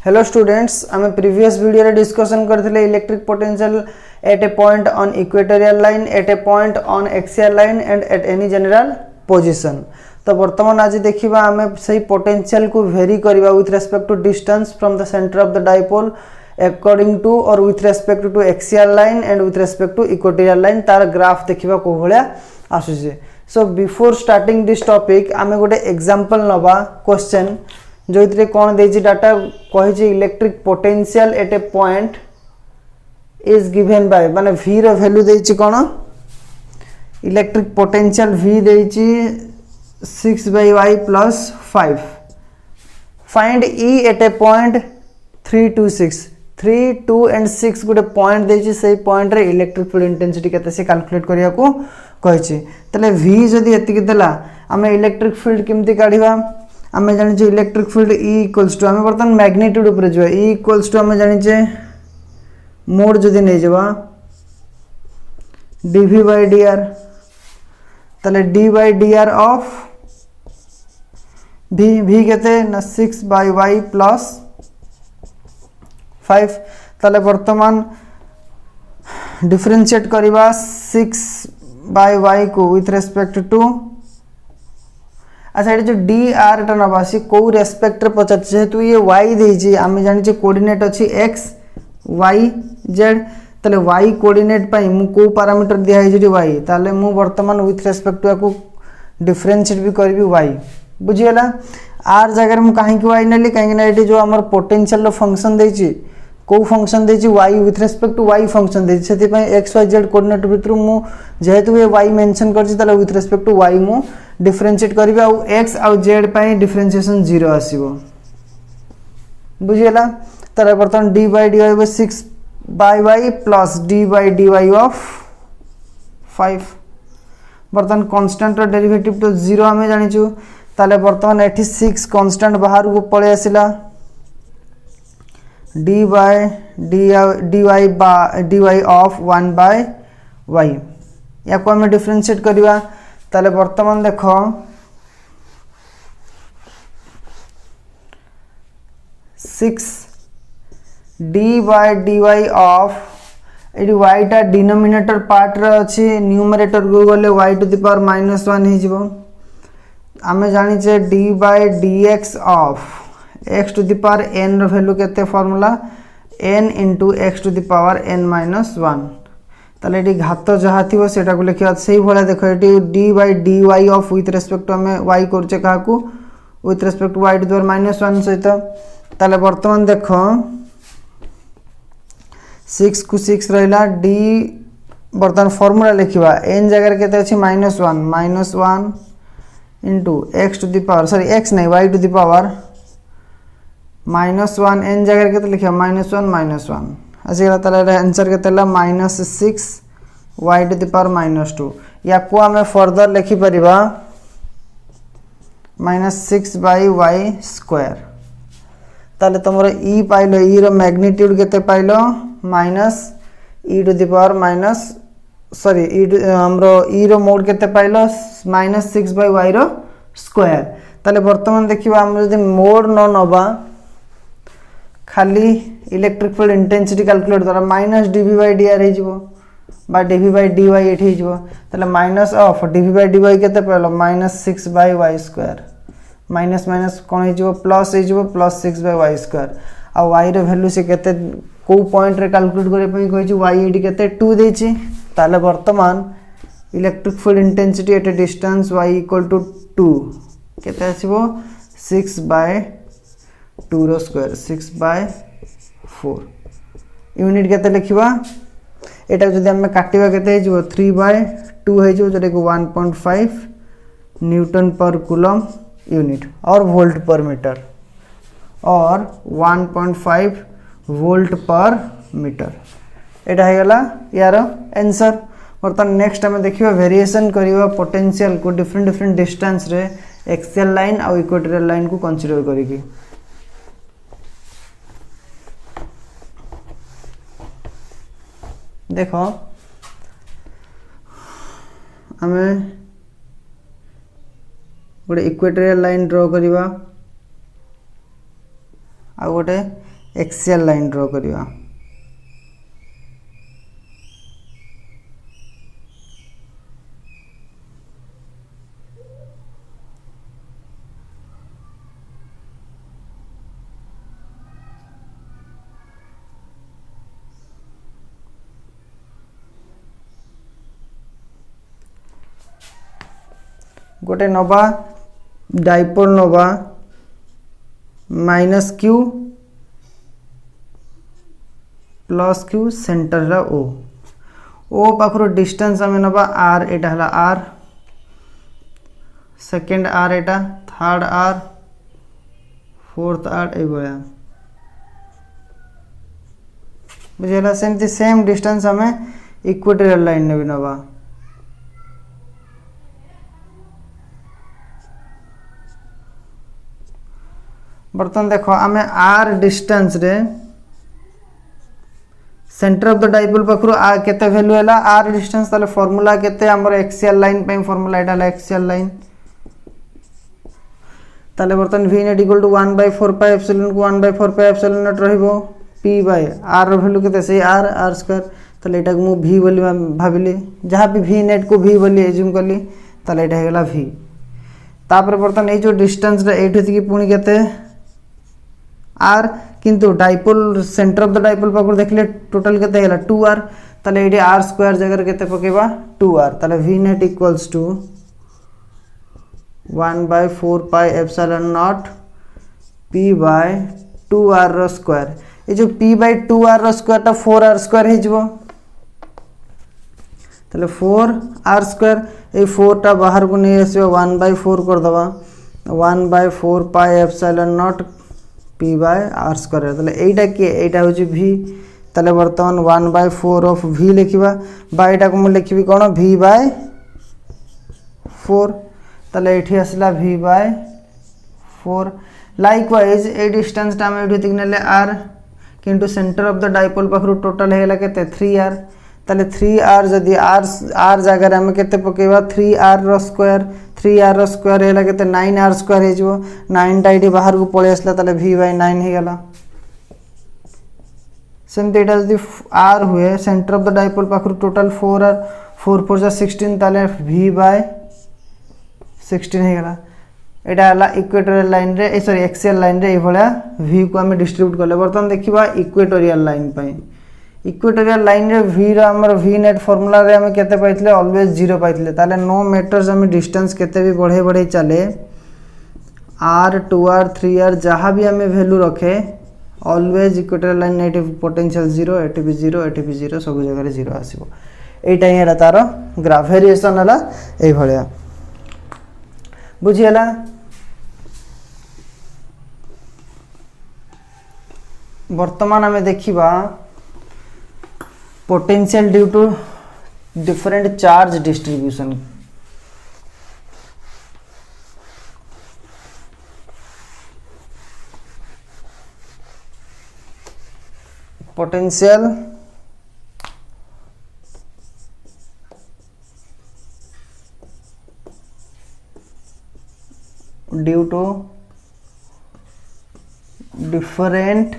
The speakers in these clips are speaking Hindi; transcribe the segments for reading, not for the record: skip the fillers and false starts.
Hello students, आम प्रीवियस वीडियो रे डिस्कशन करथिले electric potential at a point on equatorial line, at a point on axial line and at any general position. तो वर्तमान आज देखिबा आमे सही पोटेंशियल को वेरी करबा with respect to distance from the centre of the dipole according to और with respect to axial line and with respect to equatorial line तार ग्राफ देखिबा को भलिया आसुचे। So before starting this topic आमे गोटे एग्जांपल नबा क्वेश्चन जो इतरे कौन देजी डाटा कहि electric potential at a point is given by माने v रो वैल्यू देछि कोन इलेक्ट्रिक पोटेंशियल v देछि 6/y + 5 find e at a point 3 2 6 3 2 and 6 गोटे पॉइंट देछि सेही पॉइंट रे इलेक्ट्रिक फील्ड इंटेंसिटी केते से कैलकुलेट करिया को कहिछि। तले v जदी एतिक देला हमें इलेक्ट्रिक फील्ड केमती काढिबा आमे जानि electric field E equals to आमे बर्तन मैग्नीट्यूड ऊपर जो E इक्वल्स टू आमे जानि मोड जदी नै जबा dv/dr तले d/dr ऑफ v केते ना 6/y + 5 तले वर्तमान डिफरेंशिएट करिबा 6/y को विथ रेस्पेक्ट टू अच्छा ये जो डी आर टा नबा सी को रेस्पेक्ट रे पचार जेहेतु ये y देछि आमे जानि जे कोऑर्डिनेट अछि x y z तले y कोऑर्डिनेट पई मु को पैरामीटर दिया है जे y ताले मु वर्तमान विथ रेस्पेक्ट टू को डिफरेंशिएट भी करबी y बुझियला r जगह मु काहे कि y नली काहे ना एटी जो हमर पोटेंशियल रो फंक्शन देछि को फंक्शन देछि y with respect to y function देछि सेति पई x y z कोऑर्डिनेट भितर मु जेहेतु ये y मेंशन करछि ताले विथ रेस्पेक्ट टू y मु डिफरेंशिएट करिबे आ x आ z पई डिफरेंशिएशन 0 आसीबो बुझियला तारे बर्तन d/dy 6/y plus d/dy of 5 बर्तन कांस्टेंट रो डेरिवेटिव तो 0 हमें जानिछु ताले बर्तन एठी 6 कांस्टेंट बाहर को पळे आसिला dy ऑफ 1/y या को हमें डिफरेंशिएट करिबा ताले वर्तमान देखो 6 d/dy ऑफ एडी y टा डिनोमिनेटर पार्ट रे अछि न्यूमरेटर को गले y टू द पावर -1 हे जिवो आमे जानि जे d/dx of x to the power n रो वैल्यू केते formula n * x to the power n - 1 ताले एटी घात जहा थिबो सेटा को लिखिया सही भला देखो एटी d/dy of with respect to हमें y करचे का को with respect to y to the power -1 सहित ताले वर्तमान देखो 6 को 6 रहला d वर्तमान फार्मूला लिखिबा n जगह केते अछि -1 * x to the power sorry x नहीं y to the power -1 n जगह केते लिखिबा -1 अच्छा ताले आंसर केतेला -6 y टू द पावर -2 या को हमें फर्दर लिखि परिबा -6/y² ताले तमरो e पाइलो e रो मैग्नीट्यूड केते पाइलो -e to the power sorry हमरो e रो मोड केते पाइलो -6/y रो स्क्वायर ताले वर्तमान देखिबा हम जदी मोड न नबा खाली इलेक्ट्रिक फील्ड इंटेंसिटी कैलकुलेट द्वारा -dv/dr हे जिवो बा dv/dy एठी हे जिवो तले माइनस ऑफ dv/dy केते पड़लो -6/y² माइनस माइनस कोन हे जिवो प्लस हे जिवो +6/y² आ y रे वैल्यू से केते को पॉइंट रे कैलकुलेट करे पई कहि छि y एडी केते 2 देछि ताले वर्तमान electric field intensity at A distance y = 2 केते आसीबो 6/2 रो स्क्वायर 6/4 यूनिट केते लिखिबा एटा जदी हम काटिबा केते जो 3/2 हे जो जरे को 1.5 न्यूटन पर कूलम यूनिट और वोल्ट पर मीटर और 1.5 वोल्ट पर मीटर एटा हे गला यार आंसर। बर्तन नेक्स्ट हम देखिबा वेरिएशन करिबा पोटेंशियल को डिफरेंट डिस्टेंस रे एक्सियल लाइन और इक्वेटोरियल लाइन को कंसीडर करिकी देखो हमें गोटे इक्वेटोरियल लाइन ड्रॉ करिबा आ गोटे एक्सियल लाइन ड्रॉ करिया। गोटे नवा डाइपोल नवा minus q plus q centre ओ पाखर डिस्टेंस आम नवा आर, एटा हला आर, सेकेंड आर, एटा थर्ड आर, फोर्थ आर, ये बुझेगा। सेमती सेम डिस्टेंस आम इक्वेटोरियल लाइन ने भी नवा। बर्तमान देख आम आर डिस्टेंस रे सेंटर ऑफ द डाइपोल पाखरु आ केते वैल्यू हैला आर डिस्टेंस, ताले फार्मूला केते हमर एक्सियल लाइन पे फार्मूला एटा हला एक्सियल लाइन। ताले बर्तमान v net equal to 1/4 pi epsilon को 1/4 पाई एप्सिलॉन नॉट रहइबो p बाय r रो वैल्यू केते से r स्क्वायर। ताले एटा को मु v बोली भाबिली, जहां भी v नेट को v बोली एज्यूम करली, ताले एटा हेला v। तापर बर्तमान ए जो डिस्टेंस रे एठी थी पुणी केते आर, किंतु dipole centre of the dipole पाखर देखले टोटल केते हैला 2r। ताले एडी r स्क्वायर जगह केते पकेबा 2r। ताले v net equals to 1/4 pi epsilon naught p by 2r रो स्क्वायर। ए जो p बाय 2r रो स्क्वायर ता 4r स्क्वायर हे जिवो, ताले 4r स्क्वायर। ए 4 टा बाहर को नहीं आसीबो 1/4 कर दबा 1/4 pi epsilon naught p by r square. ताले एटा के एटा होची v। ताले वर्तमान 1/4 ऑफ v लिखिबा बाय एटा को मु लिखिबी कोन v बाय 4। ताले एठी आसला v बाय 4। लाइकवाइज ए डिस्टेंस टा हम एठी तिकनेले r, किंतु सेंटर ऑफ द डाइपोल पाखरु टोटल हेला केते 3r। ताले 3r जदी r जगह रे हम केते पकेबा 3r रो स्क्वायर, 3r रो स्क्वायर हेला केते 9r स्क्वायर हे जिवो। 9 टा इडी बाहर को पळे आसला, ताले v बाय 9 हे गेला। सेमते एटा जदी r हुए सेंटर ऑफ द डाइपोल पाखरु टोटल 4r, 4 4 जा 16, ताले v बाय 16 हे गेला। एटा हला इक्वेटोरियल लाइन रे सॉरी एक्सियल लाइन रे ए भलिया v को हम डिस्ट्रीब्यूट करले। बर्तमान देखिबा इक्वेटोरियल लाइन पई। इक्वेटोरियल लाइन रे v रा हमर v नेट फार्मूला रे हम केते पाइतले ऑलवेज 0 पाइतले। ताले नो मैटर्स हम डिस्टेंस केते भी बढ़े बढ़े चले r 2r 3r जहां भी हमें वैल्यू रखे always equatorial line negative potential 0, eighty भी 0, एटी भी 0, सब जगह रे 0 आसीबो। एटा ही हेला तारो ग्राफ वेरिएशन हला ए भलिया बुझियला। वर्तमान हमें देखिबा potential due to different charge distribution. Potential due to different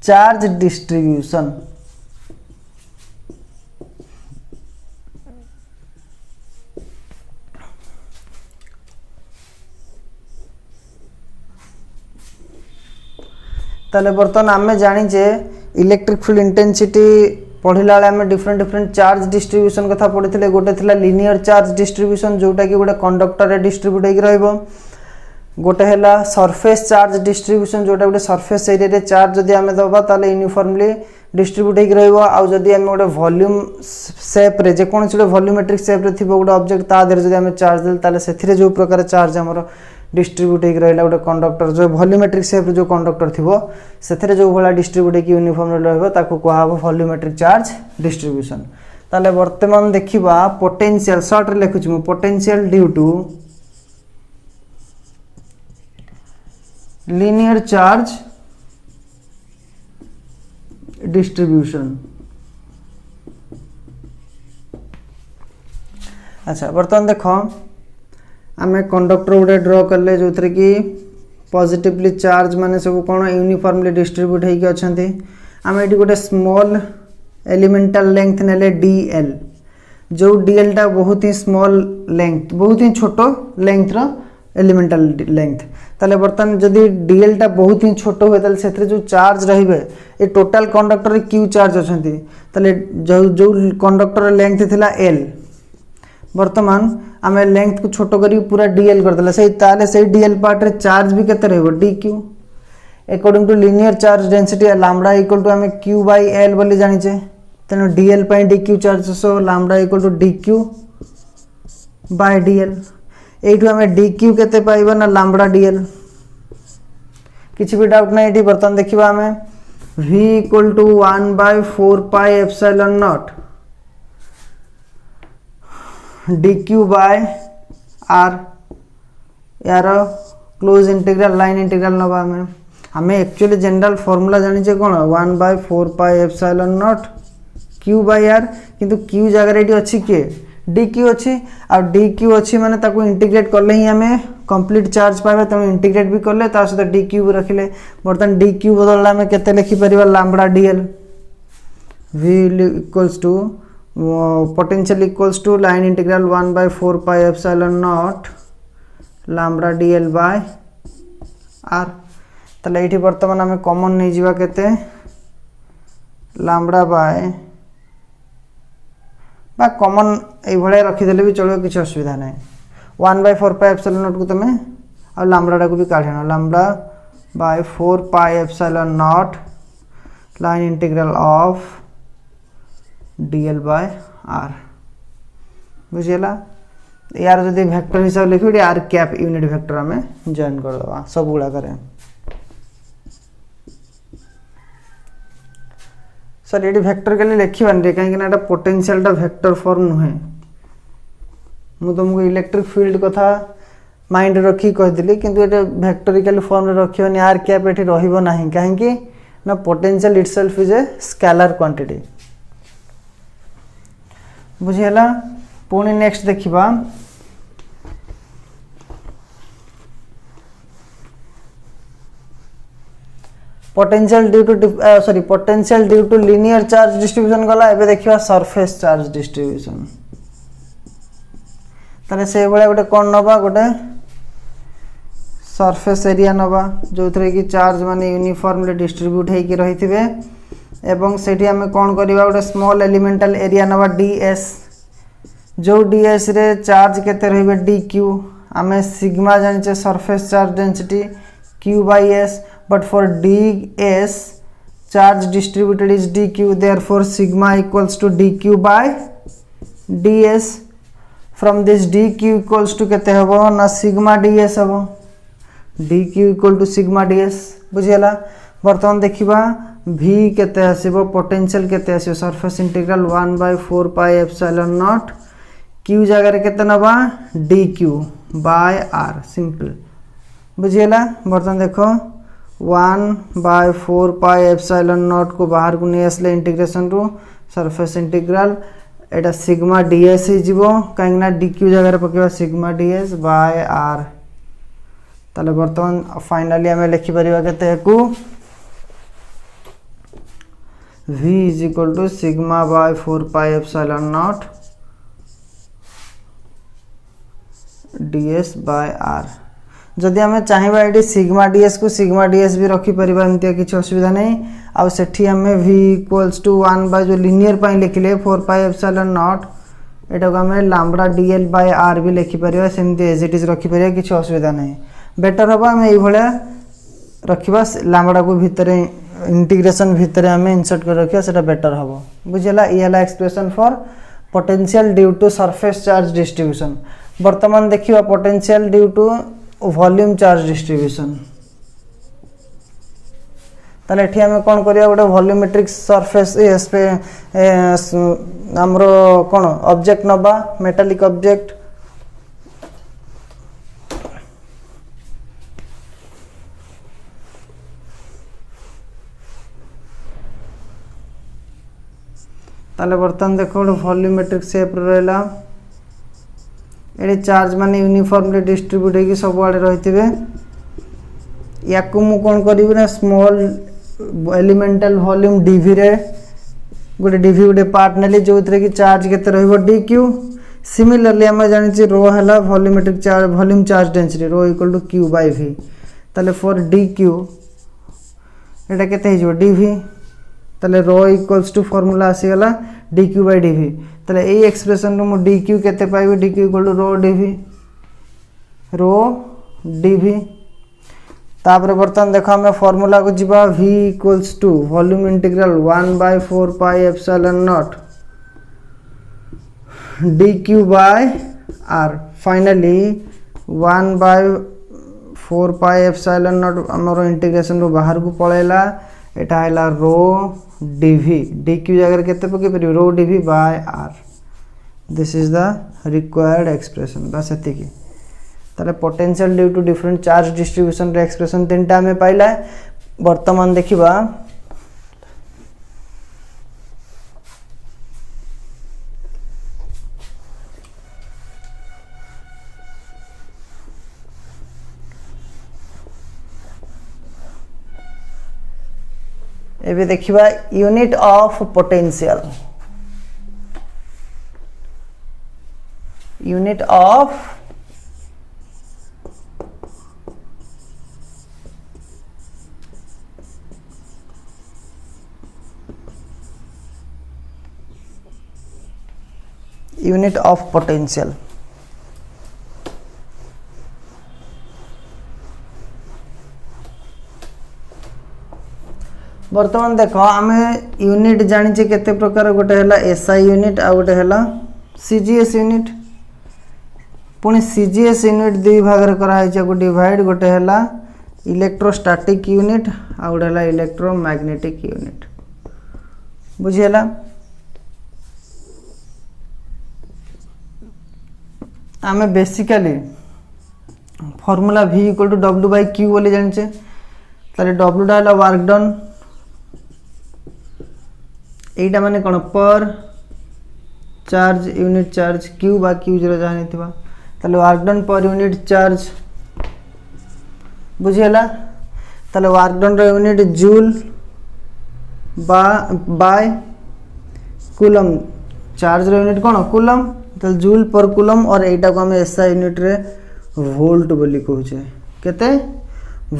charge distribution. ताले बर्तमान आमे जानिचे इलेक्ट्रिक फील्ड इंटेंसिटी पढ़िला बेले आमे डिफरेंट डिफरेंट चार्ज डिस्ट्रीब्यूशन कथा पढ़िथिले। गोटे थिला लिनियर चार्ज डिस्ट्रीब्यूशन जोटा कि गोटे कंडक्टर रे डिस्ट्रीब्यूट होई रहइबो। गोटे हैला सरफेस चार्ज डिस्ट्रीब्यूशन जोटा गोटे सरफेस एरिया रे चार्ज जदी आमे दबा ताले यूनिफॉर्मली डिस्ट्रीब्यूट होई रहइबो। आ जदी आमे गोटे वॉल्यूम शेप रे जे कोन छले वॉल्यूमेट्रिक शेप रे थिबो गोटे ऑब्जेक्ट ता देर जदी आमे चार्ज देल ताले सेथिरे जो प्रकार चार्ज हमरो डिस्ट्रीब्यूट होई रहइला गोटे कंडक्टर जो वॉल्यूमेट्रिक शेप रे जो कंडक्टर थिबो सेथिरे जो भला डिस्ट्रीब्यूट होई यूनिफॉर्मली रहइबो ताको कहबो वॉल्यूमेट्रिक चार्ज डिस्ट्रीब्यूशन। ताले वर्तमान देखिबा पोटेंशियल शॉर्ट रे लिखुछु मु potential due to linear charge distribution। अच्छा बर्तमान देख आम कंडक्टर गोटे ड्र कले जो थे कि पॉजिटिवली चार्ज माने सब कौन यूनिफॉर्मली डिस्ट्रीब्यूट होइके अछंती आम ये गोटे स्मॉल एलिमेंटल लेंथ नेले dl जो dl टा बहुत ही स्मॉल लेंथ बहुत ही छोट लेंथ रो एलिमेंटल लेंथ ताले बर्तन जदि dl टा बहुत ही छोट हुए ताले सेथरे जो चार्ज रहिबे ए टोटल कंडक्टर q चार्ज अछंती ताले जो कंडक्टर लेंथ थिला l वर्तमान आम लेंथ को छोट करी पूरा dl कर देला से dl पार्ट रे चार्ज भी केते रहबो dq according to linear charge density lambda equal to आम q बाय l बोली जानिचे तेनो dl पई dq charge so lambda equal to dq by dl एठू आम dq केते पाइबा ना लैम्बडा dl किछि भी डाउट नै एठी बर्तन देखिबा आम v equal to 1 by 4 pi epsilon naught dq by r यार क्लोज इंटीग्रल लाइन इंटीग्रल नबा हमें एक्चुअली जनरल फार्मूला जानि जे कोन 1 by 4 pi epsilon naught q by r किंतु q जगह रेडी अछि के dq अछि आ dq अछि माने ताको इंटीग्रेट करले ही हमें कंप्लीट चार्ज पाबे त इंटीग्रेट भी करले ता सहित dq भी रखिले बर्तन dq बदलला हमें केते लिखि परिबा lambda dl v equals to potential equals to line integral 1 by 4 pi epsilon naught lambda dl by r तले एठी वर्तमान हमें कॉमन नहीं जीवा केते लैम्बडा बाय बा कॉमन ए भले रखि देले भी चलो किछ असुविधा नै 1 by 4 pi epsilon naught को तमे आ लैम्बडा को भी काढेना lambda bye 4 pi epsilon naught line integral of dl by r बुझियला यार जदि वेक्टर हिसाब लिखि r कैप यूनिट वेक्टर हमें जॉइन कर दवा सब गुडा करे सर ये वेक्टर के लिए लिखिबान रे काहे कि ना पोटेंशियल टा वेक्टर फॉर्म नुहे मु तुमको इलेक्ट्रिक फील्ड कथा माइंड रखी कह दिली किंतु ये वेक्टोरिकल फॉर्म रे रखियोनी r कैप एठी रहिबो नाही काहे कि ना potential itself is a scalar quantity बुझियला पुणी नेक्स्ट देखिबा potential due to linear charge distribution गला एबे देखिबा सरफेस चार्ज डिस्ट्रीब्यूशन ताले से बळे गोटे कोन नबा गोटे सरफेस एरिया नबा जो थरे की चार्ज माने यूनिफॉर्मली डिस्ट्रीब्यूट हे की रहिथिबे एवं सेठी हमें कौन करिबा गोटे स्मॉल एलिमेंटल एरिया नबा ds जो ds रे चार्ज केते रहबे dq हमें सिग्मा जानिचे surface charge density q by s but for ds charge distributed is dq therefore sigma equals to dq by ds from this dq equals to केते हबो ना सिग्मा ds हबो dq equal to sigma ds बुझियला वर्तमान देखिबा v केते आसीबो पोटेंशियल केते आसीबो surface integral 1 by 4 pi epsilon naught q जगह रे केते नबा dq by r सिंपल बुझियला वर्तमान देखो 1 by 4 pi epsilon naught को बाहर को नहीं आसले इंटीग्रेशन रो सरफेस इंटीग्रल एटा सिग्मा ds ही जीवो काहेना dq जगह रे पकेबा सिग्मा ds by r ताले वर्तमान फाइनली हमें लिखि परिबा केते को v is equal to sigma by 4 pi epsilon naught ds by r जदि हमें चाहिबा एडी सिग्मा ds को सिग्मा ds भी रखि परिबा एंतिया किछ असुविधा नै आ सेठी हमें v इक्वल्स टू 1 बाय जो लिनियर पई लिखले 4 pi epsilon naught एटा को हमें लैम्बडा dl by r भी लिखि परिबा सेमति एज इट इज रखि परिबा किछ असुविधा नै बेटर हबा हमें ई भले रखिबा लैम्बडा को भितरे इंटीग्रेशन भितरे हमें इंसर्ट कर रखिया सेटा बेटर हबो बुझियला ई हला expression for potential due to surface charge distribution वर्तमान देखिबा potential due to volume charge distribution ताले एठी हमें कोन करिया गोटे वॉल्यूमेट्रिक सरफेस एस पे हमरो कोन ऑब्जेक्ट नबा मेटालिक ऑब्जेक्ट ताले बर्तन देखो वॉल्यूमेट्रिक शेप रहला एडी चार्ज माने यूनिफॉर्मली डिस्ट्रीब्यूट होगी सब आड़े रहिथिबे या को मु कोन करिवि ना स्मॉल एलिमेंटल वॉल्यूम डीवी रे गोटे डीवी गोटे पार्ट नेली जो कि चार्ज केते रहइबो डीक्यू। सिमिलरली हम जानि रो हला volumetric charge volume charge density rho equal to q by v. ताले फॉर डीक्यू एटा केते हिजो डीवी ताले रो इक्वल्स टू फार्मूला आसी गला डीक्यू बाय डीवी। ताले ए एक्सप्रेशन रो मु डीक्यू केते पाइबो d q equal to rho d v. तापर बर्तन देखो हमें फार्मूला को जीवा v equals to volume integral 1/4 pi epsilon naught dq by r। Finally 1/4 pi epsilon naught हमरो इंटीग्रेशन रो बाहर को पळेला एटा हैला रो dv dq जगह केते पके परियो rho dv by r। This is the required expression बस एति की। ताले potential due to different charge distribution रे एक्सप्रेशन तीनटा में पाइला। वर्तमान देखिबा एबे देखिबा unit of potential. Unit of unit of potential. वर्तमान देखो आमे यूनिट जानी केते प्रकार गोटे हैला एसआई यूनिट आ गोटे हैला सीजीएस यूनिट। पुणी सीजीएस यूनिट दुई भाग रे करा है को डिवाइड गोटे हैला इलेक्ट्रोस्टैटिक यूनिट आ गोटे हैला इलेक्ट्रोमैग्नेटिक यूनिट। बुझियला आमे basically formula v equal to w by q बोली जानिचे। ताले w डा हैला वर्क डन एटा माने कोन पर चार्ज यूनिट चार्ज q बा q0 जानि थिबा। ताले work done per unit charge बुझियला। ताले वर्क डन रो unit joule by coulomb charge रो यूनिट कोन कूलम तो जूल पर कूलम और एटा को हम एसआई यूनिट रे वोल्ट बोली कहूचे केते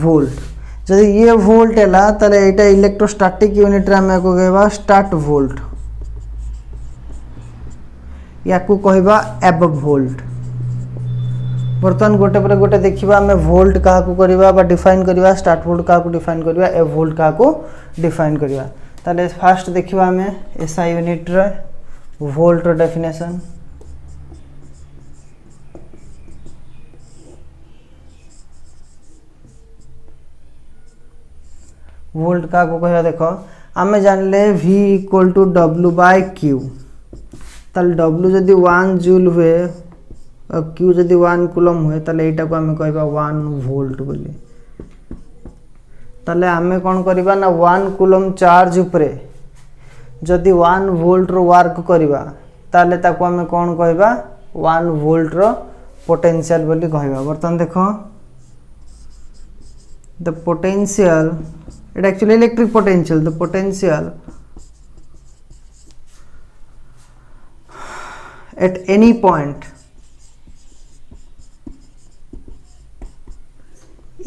वोल्ट। जदि ये वोल्ट हैला तले एटा इलेक्ट्रोस्टैटिक यूनिट रे हम को कहबा स्टार्ट वोल्ट या को कहबा एब वोल्ट। बर्तन गोटे पर गोटे देखिबा हम वोल्ट का को करबा बा डिफाइन करबा स्टार्ट वोल्ट का को डिफाइन करबा एब वोल्ट का को डिफाइन करबा। तले फर्स्ट देखिबा हम एसआई यूनिट रे वोल्ट रो डेफिनेशन। वोल्ट का को कहया देखो आमे जानले v equal to w by q। तल w जदि 1 जूल हुए और q जदि 1 कूलम हुए तले एटा को आमे कहबा 1 वोल्ट बोली। तले आमे कोन करबा ना 1 कूलम चार्ज ऊपरे जदि 1 वोल्ट रो वर्क करबा ताले ताको आमे कोन कहबा 1 वोल्ट रो पोटेंशियल बोली कहबा। बर्तन देखो the potential it actually electric potential the potential at any point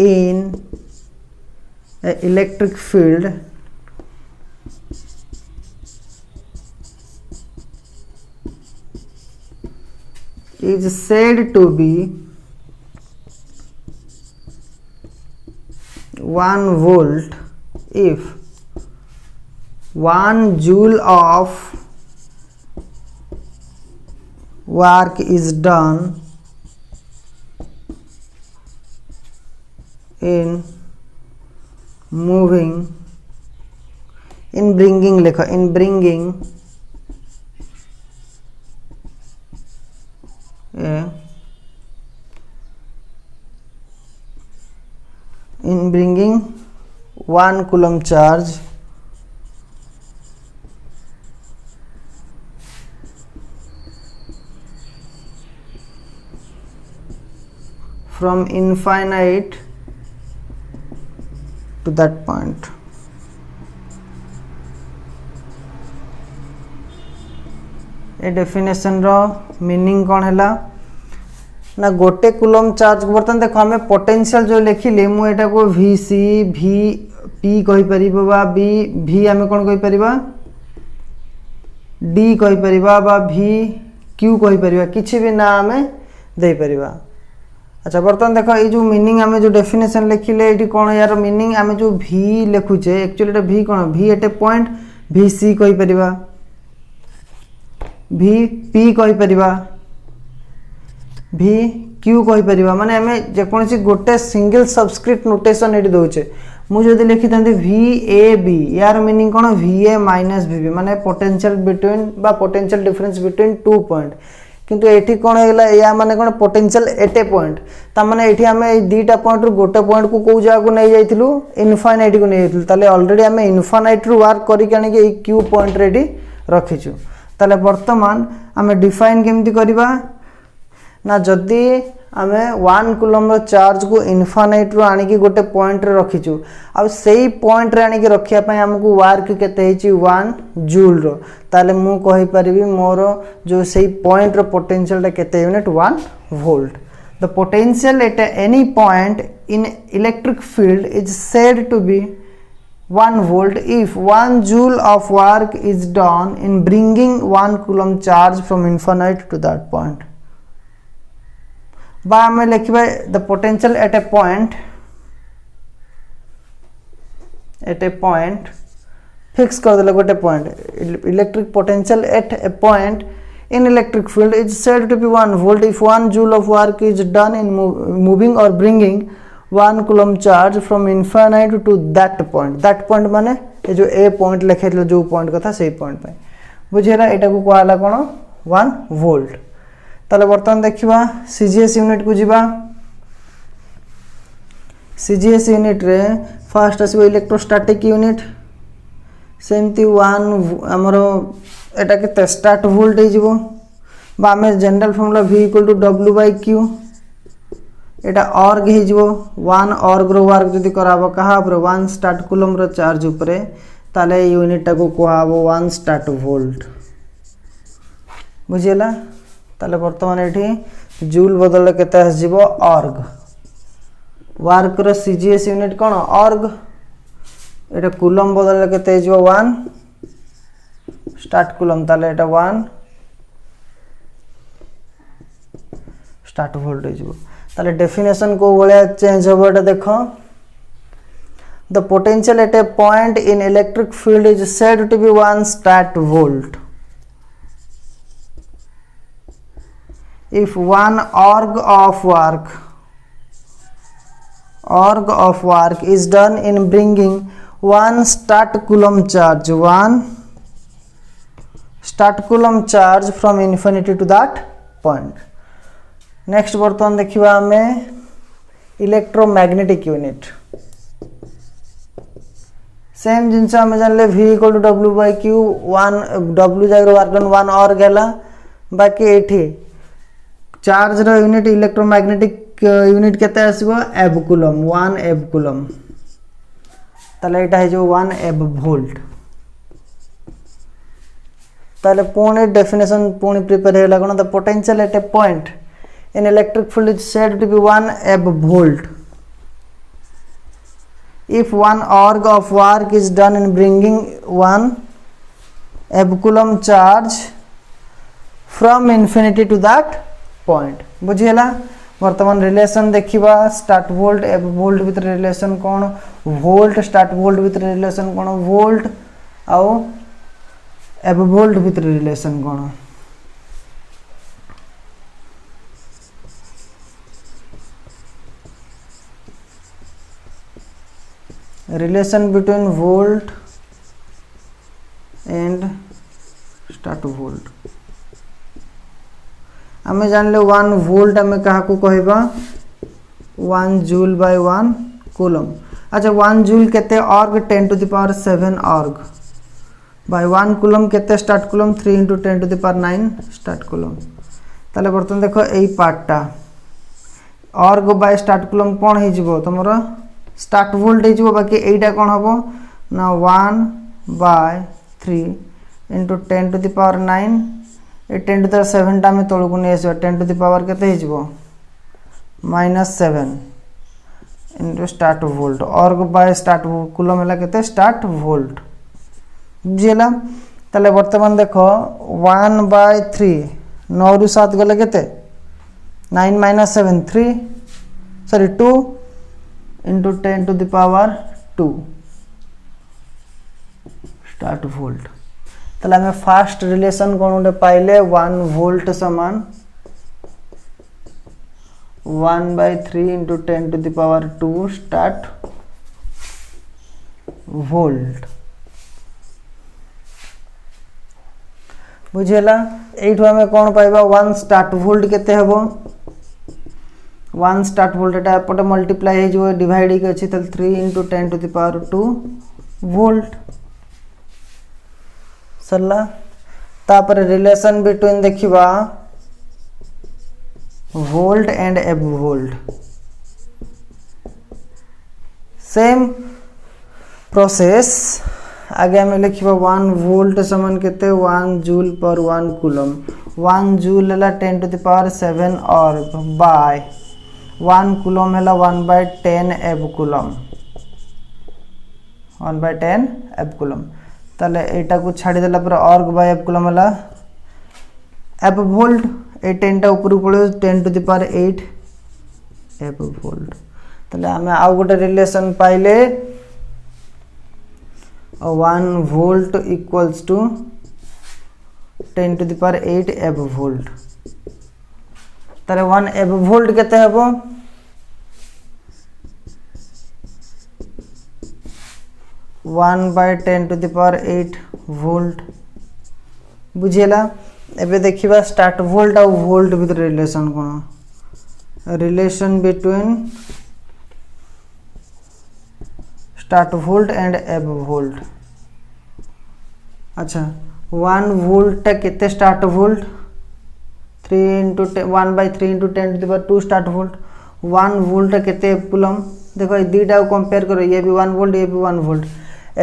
in a electric field is said to be 1 volt if 1 joule of work is done in moving in bringing लिखो in bringing a in bringing 1 coulomb charge from infinite to that point. ए डेफिनेशन रो मीनिंग कौन हैला ना गोटे कूलम चार्ज बर्तन देखो आम पोटेंशियल जो लिखिले मु एटा को वी सी वी पी कहि परिबो बा बी वी आम कौन कहि परिबा डी कहि परिबा बा वी क्यू कहि परिबा किछि भी ना आम दे परिबा। अच्छा बर्तन देखो ये जो मीनिंग आम जो डेफिनेशन लिखिले ये कौन यार मीनिंग आम जो वी लिखुचे एक्चुअली एटा वी कौन V at a point V सी कहि परिबा वी पी कहि परिबा वी क्यू कहि परिबा माने हमें जेकोसी गोटे सिंगल सबस्क्रिप्ट नोटेशन एटी दोचे मु जदि लिखि थांती वी ए बी यार मीनिंग कोन V A minus V B माने पोटेंशियल बिटवीन बा potential difference between two point किंतु एठी कोन हेला या माने कोन पोटेंशियल एट ए पॉइंट ता माने एठी हमें ए दीटा पॉइंट रु गोटे पॉइंट को को जागा को नै जाइथिलु इनफाइनाइट को नै जाइथिलु ताले ऑलरेडी हमें इनफाइनाइट रु वर्क करि कानी के क्यू पॉइंट रेडी रखिछु ताले वर्तमान हमें डिफाइन केमती करबा ना जदि आमे 1 कूलम रो चार्ज को इनफाइनाइट रो आनी की गोटे पॉइंट रे रखिछु आ सेही पॉइंट रे आनी की रखिया पय हमकु वर्क केते हेची 1 जूल रो ताले मु कहि परिबी मोर जो सेही पॉइंट रो पोटेंशियल रे केते unit 1 volt. The potential at any point in electric field is said to be 1 volt if 1 joule of work is done in bringing 1 coulomb charge from infinite to that point. बा हमें लिखिबा the potential at a point fix कर देले गोटे point electric potential at a point in electric field is said to be 1 volt if 1 joule of work is done in moving or bringing 1 coulomb charge from infinite to that point माने ये जो ए पॉइंट लिखे जो पॉइंट कथा सही पॉइंट पे बुझेला एटा को कहला कोन 1 वोल्ट। ताले बर्तमान देखिबा सीजीएस यूनिट को जीवा सीजीएस यूनिट रे फर्स्ट आसीबो इलेक्ट्रोस्टैटिक यूनिट सेमती 1 हमरो एटा के स्टार्ट वोल्ट हे जीवो बा हमें जनरल फार्मूला v w/q एटा ऑर्ग हे जीवो 1 ऑर्ग रो वर्क जदी कराबो कहा पर 1 स्टार्ट कूलम रो चार्ज ऊपरे ताले यूनिट को कहबो 1 स्टार्ट वोल्ट बुझियला। ताले वर्तमान एठी जूल बदल केते आस जीवो ऑर्ग वर्क रो सीजीएस यूनिट कोन ऑर्ग एटा कूलम बदल केते जीवो 1 स्टार्ट कूलम ताले एटा 1 स्टार्ट वोल्ट हे जीवो ताले डेफिनेशन को बळे चेंज होबो एटा देखो the potential at a point in electric field is said to be 1 statvolt if 1 org of work is done in bringing 1 start coulomb charge from infinity to that point। Next बर्तमान देखिबा हमें इलेक्ट्रोमैग्नेटिक यूनिट सेम जिनसा हमें जानले v = w/q 1 w जागर वर्क डन 1 ऑर्ग हैला बाकी एठी चार्ज रो यूनिट इलेक्ट्रोमैग्नेटिक यूनिट केते आसीबो एब कूलम 1 एब कूलम ताले एटा हे जो 1 एब वोल्ट ताले पुणी डेफिनेशन पुणी प्रिपेयर हैला कोन the potential at a point in electric field is said to be 1 ev volt if 1 org of work is done in bringing 1 ev coulomb charge from infinity to that point बुझियला। वर्तमान रिलेशन देखिबा स्टार्ट वोल्ट एव वोल्ट भीतर रिलेशन कोन वोल्ट स्टार्ट वोल्ट भीतर रिलेशन कोन वोल्ट आउ एव वोल्ट भीतर relation cone relation between volt and start volt हमें जान ले 1 वोल्ट हमें कहा को कहबा 1 जूल बाय 1 कूलम। अच्छा 1 जूल केते erg 10 to the power 7 erg by 1 coulomb केते stat coulomb 3 * 10 to the power 9 stat coulomb. ताले बर्तन देखो एई पार्टटा ऑर्ग बाय स्टार्ट कूलम कोन हे जिवो तमरो स्टार्ट वोल्ट हो बाकी एटा कौन हम ना 1/3 इंटू 10 टू द पावर 9 ए 10 टू द 7 टा में तौक नहीं आस 10 टू द पावर केते -7 इंटू स्टार्ट वोल्ट और बाय स्टार्ट कूलम है केते स्टार्ट वोल्ट बुझीला। ताले वर्तमान देख 1/3 9 रु 7 गले केते 9 - 7 3 sorry 2 into 10 to the power 2 start volt. ताले हमें फास्ट रिलेशन कौन गोटे पाइले 1 वोल्ट समान 1/3 into 10 to the power 2 start volt बुझेला। एठू हमें कौन पाइबा 1 स्टार्ट वोल्ट केते हबो 1 स्टार्ट वोल्ट एटा एपटे मल्टीप्लाई हे जो डिवाइड के अछि त 3 into 10 to the power 2 volt सरला। तापर रिलेशन बिटवीन देखिबा वोल्ट एंड एब वोल्ट सेम प्रोसेस आगे हमें लिखिबा 1 वोल्ट समान केते 1 जूल पर 1 कूलम 1 जूल है 10 टू द पावर 7 और बाय 1 कूलम है 1/10 एब कूलम 1/10 एब कूलम। ताले एटा को छाड़ी देला पर और बाय एब कूलम है एब वोल्ट ए 10 टा ऊपर पड़े 10 टू द पावर 8 एब वोल्ट। ताले हमें आउ गोटे रिलेशन पाइले 1 volt equals to 10 to the power 8 एब वोल्ट। ताले 1 एब वोल्ट केते हबो 1/10 टू द पावर 8 वोल्ट बुझेला। एबे देखिबा स्टार्ट वोल्ट और वोल्ट भीतर रिलेशन कोन relation between statvolt and एब वोल्ट। अच्छा 1 वोल्ट केते statvolt 3 into 1/3 into 10 to the power 2 start volt 1 volt केते एब कूलम देखो ये दीटा को कंपेयर करो ये भी 1 वोल्ट ये भी 1 वोल्ट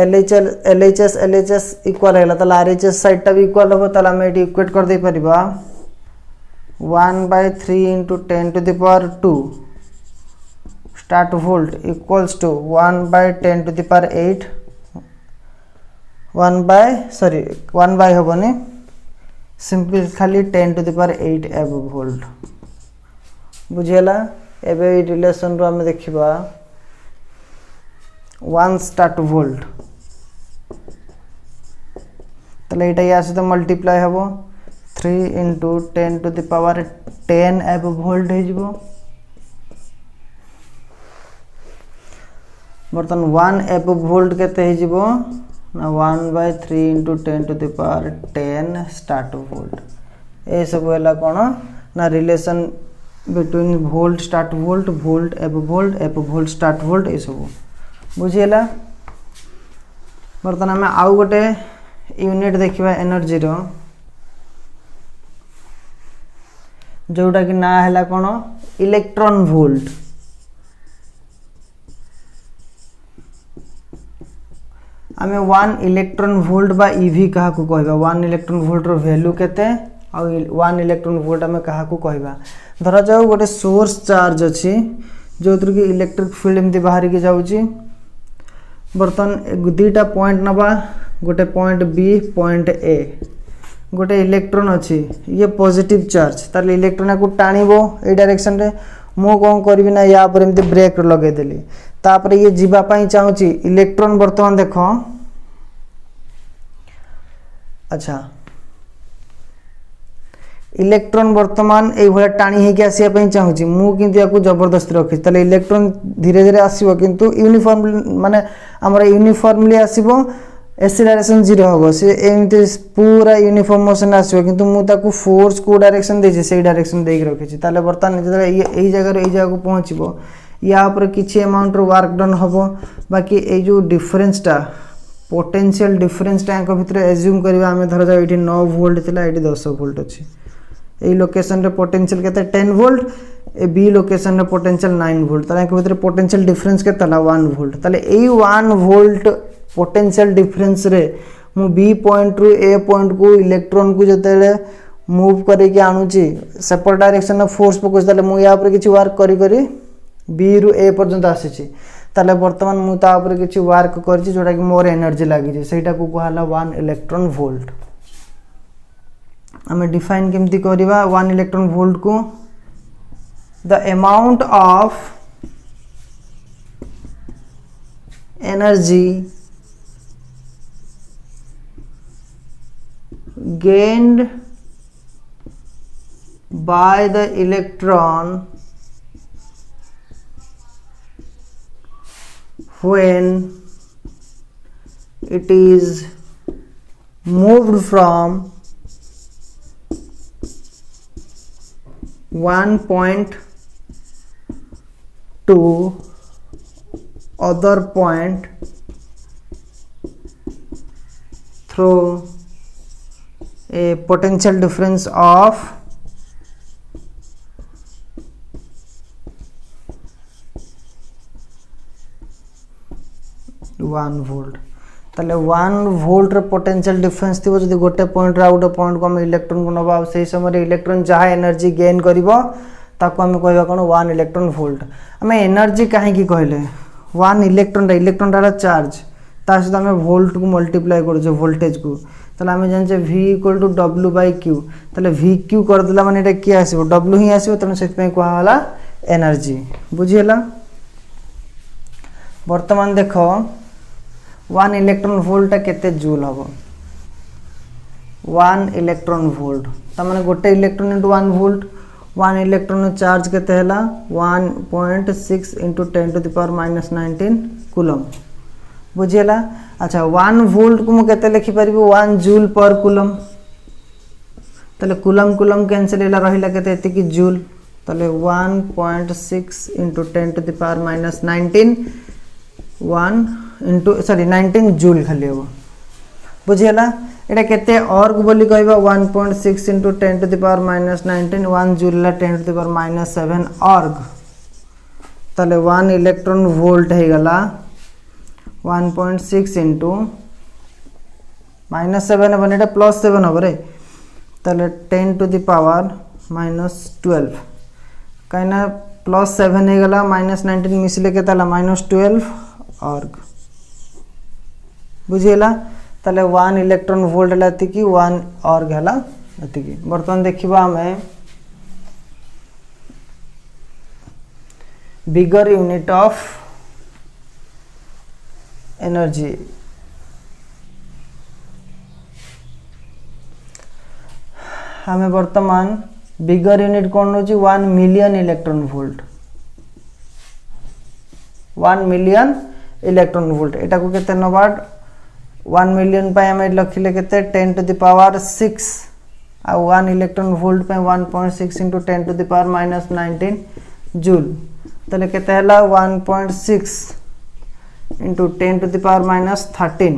LHS इक्वल है ताला RHS साइड टा भी इक्वल हो ताला हम एटी इक्वेट कर दे परिबा 1/3 into 10 to the power 2 start volt equals to 1/10 to the power 8 1 by हबनी सिंपल खाली 10 टू द पावर 8 एब वोल्ट बुझेला। एबे रिलेशन रो हम देखिबा 1 स्टार्ट वोल्ट तले एटा या से तो मल्टीप्लाई हबो 3 इंटू 10 टू द पावर 10 एब वोल्ट हो जिवो बर्तन 1 एब वोल्ट केते हो जिवो ना 1/3 into 10 to the power 10 statvolt ए सब हैला कोन ना relation between volt statvolt volt abvolt statvolt ए सब बुझेला। बर्तन हमें आउ गोटे यूनिट देखिबा एनर्जी रो जोटा कि ना हैला कोन इलेक्ट्रॉन वोल्ट। हमें 1 इलेक्ट्रॉन वोल्ट बा ईवी कहा को कहबा 1 इलेक्ट्रॉन वोल्ट रो वैल्यू केते आ 1 इलेक्ट्रॉन वोल्ट हमें कहा को कहबा धरा जाऊ गोटे सोर्स चार्ज अछि जोतर कि इलेक्ट्रिक फील्ड एमती बाहर के जाउची बर्तन दुईटा पॉइंट नबा गोटे पॉइंट बी पॉइंट ए गोटे इलेक्ट्रॉन अच्छी ये पॉजिटिव चार्ज ताले इलेक्ट्रॉन को टाणीबो ए डायरेक्शन रे मो कोन करबी ना या पर एमती ब्रेक लगे देली तापर ये जीवा पई चाहूची इलेक्ट्रॉन वर्तमान देखो अच्छा इलेक्ट्रॉन वर्तमान ए भले टाणी हे के आसिया पई चाहूची मु किंतु याकू जबरदस्ती रखि ताले इलेक्ट्रॉन धीरे धीरे आसीबो किंतु यूनिफॉर्म माने हमरा यूनिफॉर्मली आसीबो एक्सीलरेशन 0 होबो से एमती पूरा यूनिफॉर्म मोशन आसीबो किंतु मु ताकू फोर्स को डायरेक्शन देछि से डायरेक्शन देख रखिछि ताले वर्तमान जदे एई जगह को पहुंचबो या पर किछि अमाउंट रो वर्क डन होबो बाकी ए जो डिफरेंस टा पोटेंशियल डिफरेंस टा को भितर एज्यूम करबा हमें धरा जा एठी 9 वोल्ट थिला एठी 10 वोल्ट अछि ए लोकेशन रे पोटेंशियल केते 10 वोल्ट ए बी लोकेशन रे पोटेंशियल 9 वोल्ट ताले के भीतर पोटेंशियल डिफरेंस के तला 1 वोल्ट ताले एई 1 वोल्ट पोटेंशियल डिफरेंस रे मु बी पॉइंट रु ए पॉइंट को इलेक्ट्रॉन को जते मूव करे कि आनुची सेपर डायरेक्शन ऑफ फोर्स पकोस ताले मु या ऊपर किछि वर्क करी करी बी रु ए पर्यंत आसीची ताले वर्तमान मु ता ऊपर किछि वर्क करछि जोटा कि मोर एनर्जी लागि छै सेटा को कहला 1 इलेक्ट्रॉन वोल्ट हमें डिफाइन केमती करबा 1 इलेक्ट्रॉन वोल्ट को the amount of energy gained by the electron when it is moved from one point to other point through a potential difference of 1 volt ताले 1 वोल्ट रे पोटेंशियल डिफरेंस थिबो जदि गोटे पॉइंट रा गोटे पॉइंट को हम इलेक्ट्रॉन को नबा सेही समय इलेक्ट्रॉन जहा एनर्जी गेन करिवो ताको हम कहबा कोन 1 इलेक्ट्रॉन वोल्ट हमें एनर्जी काहे की कहले 1 इलेक्ट्रॉन रा चार्ज ता सहित हम वोल्ट को मल्टीप्लाई करू जो वोल्टेज को ताले हम जान जे v = w/q ताले vq कर दिला माने एटा की आसीबो w ही आसीबो तने सेत पे कहा वाला एनर्जी बुझियला वर्तमान देखो 1 इलेक्ट्रॉन वोल्ट केते जूल हबो 1 इलेक्ट्रॉन वोल्ट त माने गोटे इलेक्ट्रॉन * 1 वोल्ट 1 इलेक्ट्रॉन चार्ज केते हला 1.6 × 10⁻⁻19 कूलम बुझियला अच्छा 1 वोल्ट को मु केते लिखि परिबो 1 जूल पर कूलम तले कूलम कूलम कैंसिल होला रहिला केते एति की जूल तले 1.6 × 10⁻⁻19 19 जूल खाली हो बुझियला एटा केते ऑर्ग बोली कहबा 1.6 × 10⁻⁻19 1 जूल ला 10⁻⁻7 ऑर्ग तले 1 इलेक्ट्रॉन वोल्ट हे गला 1.6 × -7 बने एटा +7 हो रे तले 10⁻⁻12 काइना +7 हे गला -19 मिसले के तला -12 ऑर्ग बुझियला तले 1 इलेक्ट्रॉन वोल्ट लाती की 1 ऑर्ग हला लाती की बर्तन देखिबा हमें बिगर यूनिट ऑफ एनर्जी हमें वर्तमान बिगर यूनिट कौन होची 1 million electron volt 1 million electron volt एटा को केते नबाड 1 मिलियन पे हमें लखिले केते 10⁻6 आ 1 इलेक्ट्रॉन वोल्ट पे 1.6 × 10⁻⁻19 जूल तले केते हला 1.6 × 10⁻13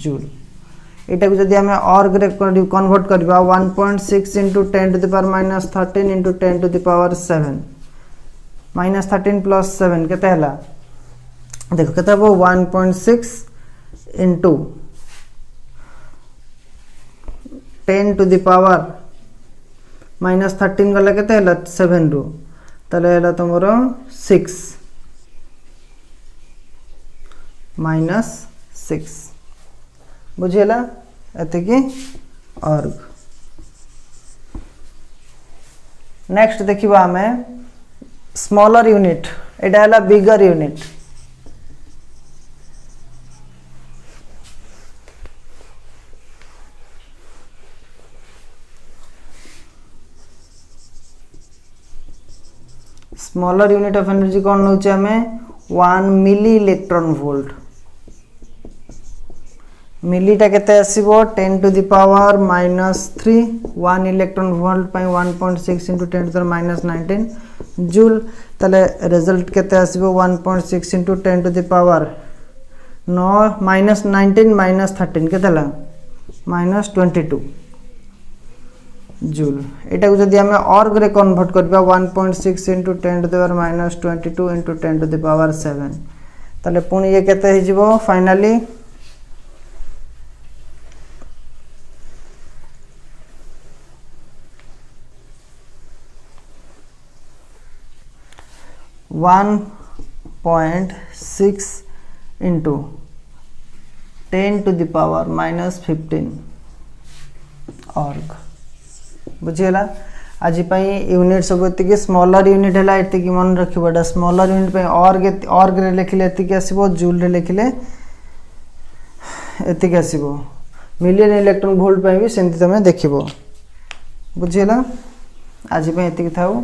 जूल एटा को जदी हमें ऑर्ग रे कन्वर्ट करबा 1.6 × 10⁻13 × 10⁻7 -13 + 7 केते हला देखो केते हो 1.6 into 10⁻⁻13 गला केते हला 7 रो तले हला तमरो 6 -6 बुझियला एते की ऑर्ग नेक्स्ट देखिबा हमें स्मॉलर यूनिट एटा हला bigger unit smaller unit of energy कौन होचे हमें 1 मिली इलेक्ट्रॉन वोल्ट मिलीटा केते आसीबो 10⁻⁻3 1 इलेक्ट्रॉन वोल्ट पई 1.6 × 10⁻⁻19 जूल तले रिजल्ट केते आसीबो 1.6 × 10⁻⁻9 -19 -13 केतेला -22 जूल एटा को जदि आम अर्ग रे कन्वर्ट करबा 1.6 into 10 to the power minus 22 into 10 to the power 7 ताले पुणी ये केते हे जिवो finally 1.6 into 10 to the power minus 15 erg बुझीगला आज यूनिट सब एति स्मॉलर यूनिट है एति मन रखा स्मॉलर यूनिट अर्ग रे लिखिले एति आसीबो जूल रे लिखिले एति आसीबो मिलियन इलेक्ट्रॉन वोल्ट भी सेमती तुम देखिबो बुझीगला आज एति थाउ।